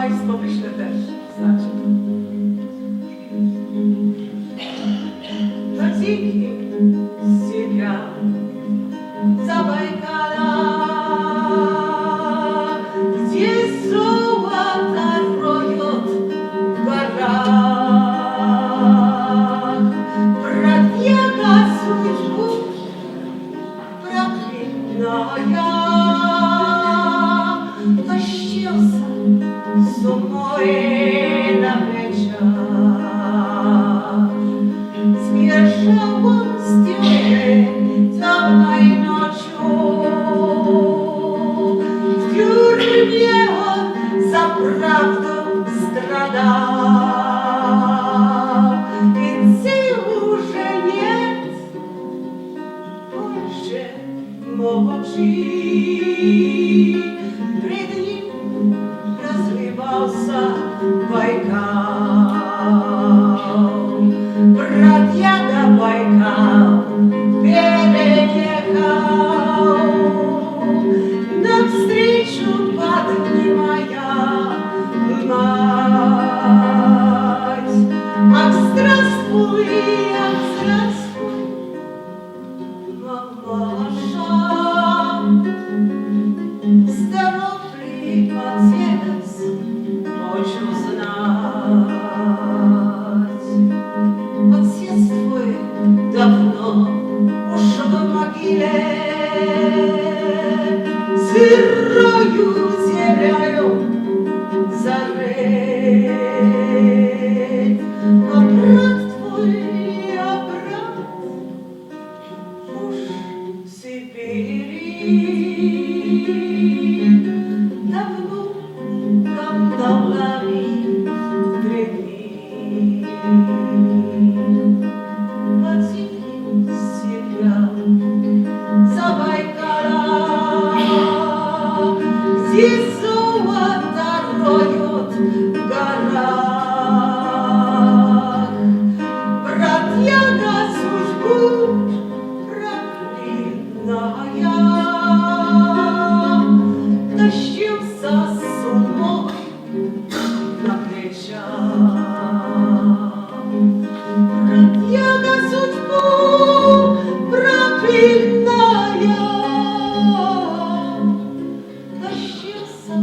Państwo myślę też znacie. Na dzikim sypia za Bajkala, gdzie złota rojot w garach. Brat jaka służbu praklina ja, to ściosa są moje nabycia. Zmierzałam z ciebie całej nocią, w piórnie on za prawdą stradał. Więc że nie, Boże, moci, przed nim rozlewался Байкал. Брат, я до Байкал переехал, навстречу поднимая мать. Ах, здравствуй, мамаша, здоров ли отец, хочу знать. Отец твой давно уж в могиле, сырою землею зарыт. А брат твой, уж в Сибири, давно кандалами древни. Под зимним сериал за Байкала, где золото роют в горах. Брат, я на службу проклиная, тащился с умой на плечах. Брат, я на судьбу проклиная, тащился